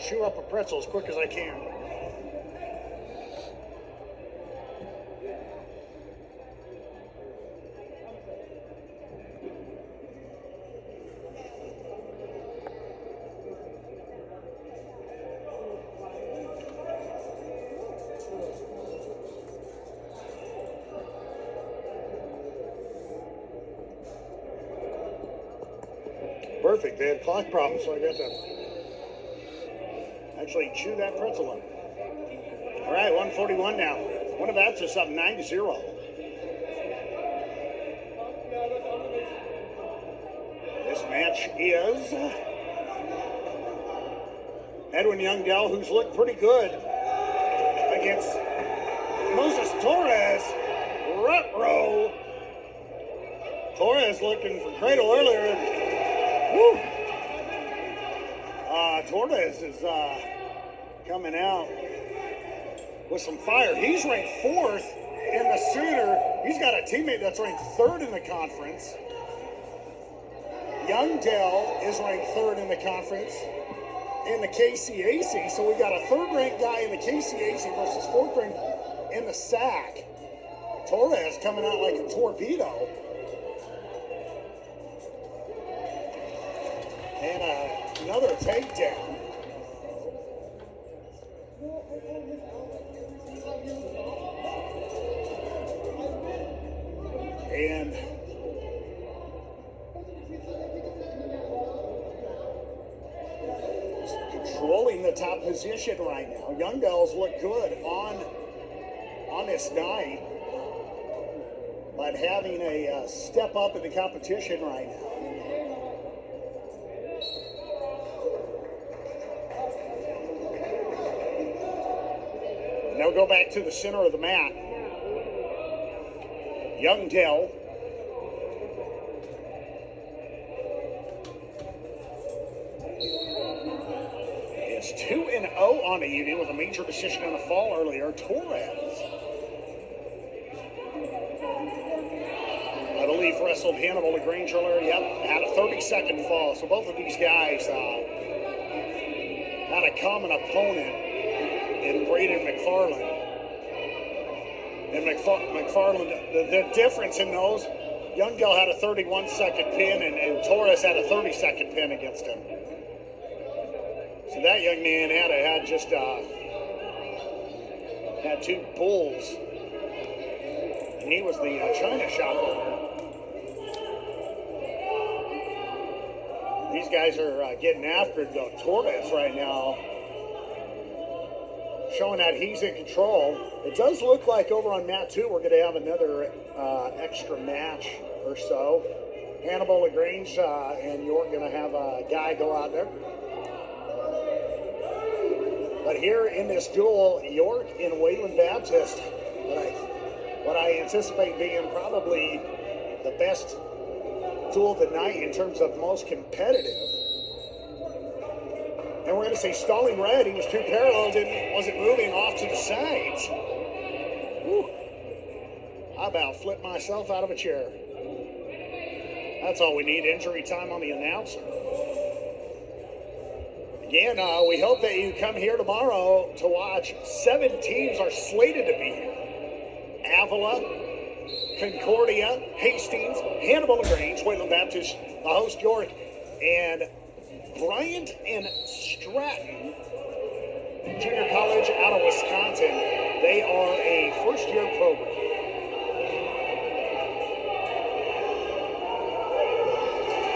chew up a pretzel as quick as I can. Perfect. They had clock problems, so I got to actually chew that pretzel up. All right, 141 now. One of that's just up 9-0. This match is Edwin Youngdell, who's looked pretty good against Moses Torres. Ruh-roh. Torres looking for cradle earlier. Woo. Torres is coming out with some fire. He's ranked 4th in the Sooner. He's got a teammate that's ranked 3rd in the conference. Youngdell is ranked 3rd in the conference in the KCAC. So we got a 3rd-ranked guy in the KCAC versus 4th-ranked in the SAC. Torres coming out like a torpedo. And another takedown. And controlling the top position right now. Youngdell's look good on this night, but having a step up in the competition right now. Now go back to the center of the mat. Youngdell is 2-0 on the evening with a major decision in the fall earlier. Torres, I believe, wrestled Hannibal LaGrange earlier. Yep, had a 30-second fall. So both of these guys had a common opponent in Braden McFarland. And McFarland, the difference in those, Youngdell had a 31-second pin and Torres had a 30-second pin against him. So that young man had two bulls. And he was the China shop owner. These guys are getting after Torres right now, showing that he's in control. It does look like over on mat 2 we're going to have another extra match or so. Hannibal LaGrange and York going to have a guy go out there. But here in this duel, York and Waylon Baptist, what I anticipate being probably the best duel of the night in terms of most competitive. And we're going to see Stalling Red. He was too parallel, wasn't moving off to the sides. Whew. I about flipped myself out of a chair. That's all we need, injury time on the announcer. Again, we hope that you come here tomorrow to watch. 7 teams are slated to be here. Avila, Concordia, Hastings, Hannibal LaGrange, Waylon Baptist, the host York, and Bryant and Stratton Junior College out of Wisconsin. They are a first-year program.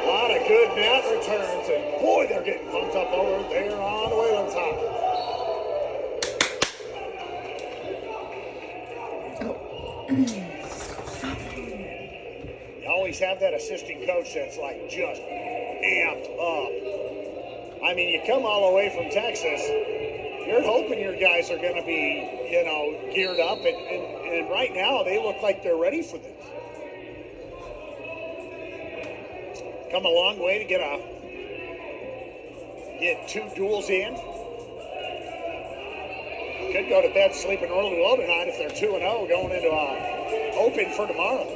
A lot of good mat returns, and boy, they're getting pumped up over there on Waylon's top. You always have that assistant coach that's like just amped up. I mean, you come all the way from Texas, you're hoping your guys are going to be, geared up, and right now they look like they're ready for this. Come a long way to get 2 duels in. Could go to bed sleeping really well tonight if they're 2-0 going into open for tomorrow.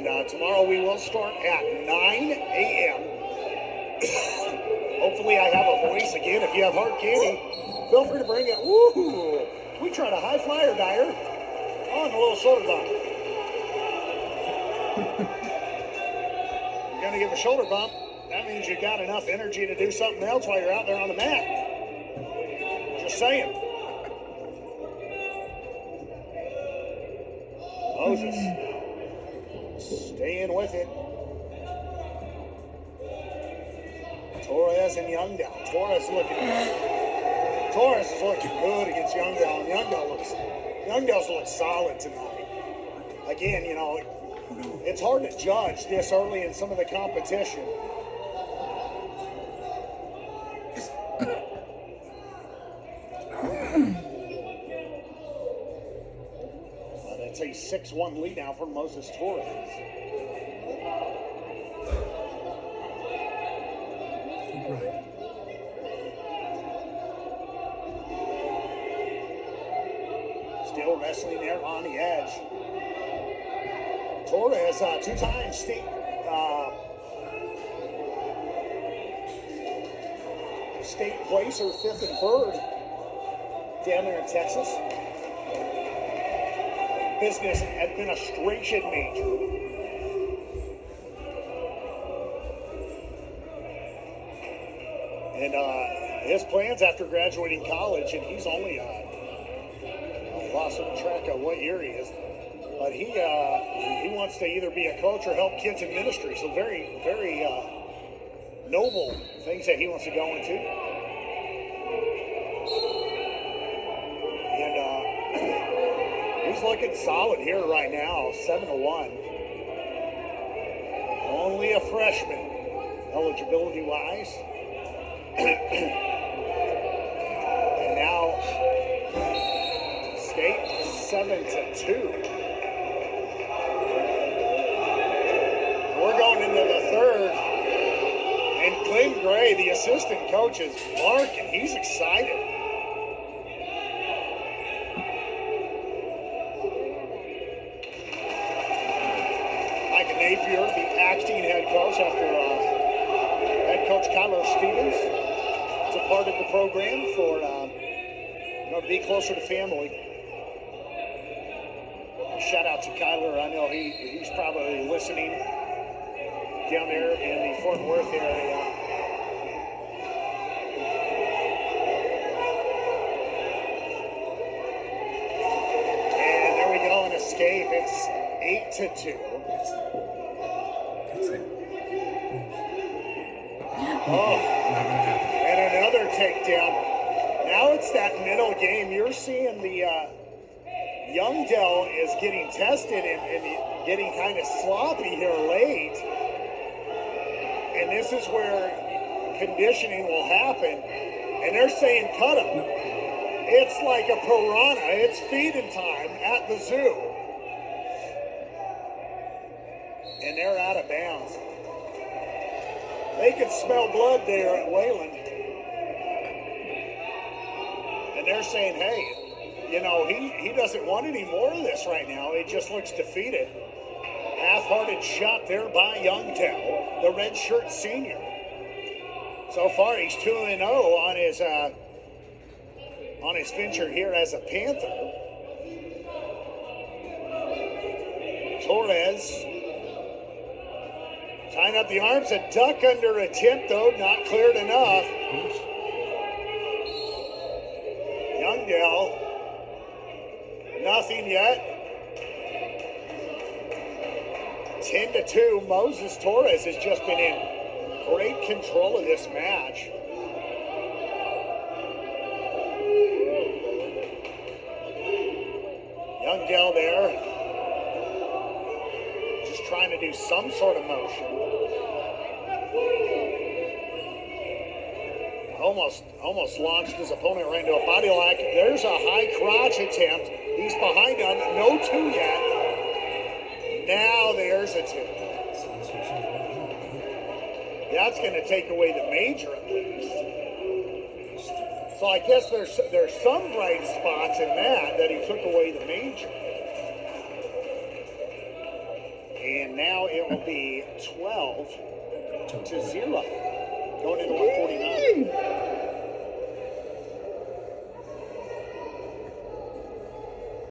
And tomorrow we will start at 9 a.m. Hopefully I have a voice again. If you have hard candy, feel free to bring it. Woo! We tried a high flyer, Dyer. On a little shoulder bump. You're going to give a shoulder bump. That means you got enough energy to do something else while you're out there on the mat. Just saying. Moses staying with it. Torres and Youngdown. Torres is looking good against Youngdown. Youngdown looks solid tonight. Again, you know, it's hard to judge this early in some of the competition. But it's a 6-1 lead now for Moses Torres. Right. Still wrestling there on the edge. Torres, two-time state placer, 5th and 3rd down there in Texas. Business administration major. And his plans after graduating college, and he's only lost track of what year he is, but he wants to either be a coach or help kids in ministry. So very, very noble things that he wants to go into. And he's looking solid here right now, 7-1. Only a freshman, eligibility-wise. And now State 7-2. We're going into the third, and Glenn Gray, the assistant coach, is marking. He's excited. Mike Napier, the acting head coach after head coach Kyler Stevens departed the program for to be closer to family. Shout out to Kyler. I know he's probably listening down there in the Fort Worth area. And there we go, an escape. It's 8-2. Oh, and another takedown. Now it's that middle game. You're seeing the Youngdell is getting tested and getting kind of sloppy here late. And this is where conditioning will happen. And they're saying cut him. It's like a piranha. It's feeding time at the zoo. And they're out of bounds. They could smell blood there at Wayland. And they're saying, hey, you know, he doesn't want any more of this right now. He just looks defeated. Half-hearted shot there by Youngdell, the redshirt senior. So far, he's 2-0 on his venture here as a Panther. Torres tying up the arms, a duck under attempt though, not cleared enough. Youngdell, nothing yet. 10-2. Moses Torres has just been in great control of this match. Youngdell there, just trying to do some sort of motion. Almost launched his opponent right into a body lock. There's a high crotch attempt. He's behind on no two yet. Now there's a two. That's going to take away the major at least. So I guess there's some bright spots in that he took away the major. And now it will be 12 to 0 going into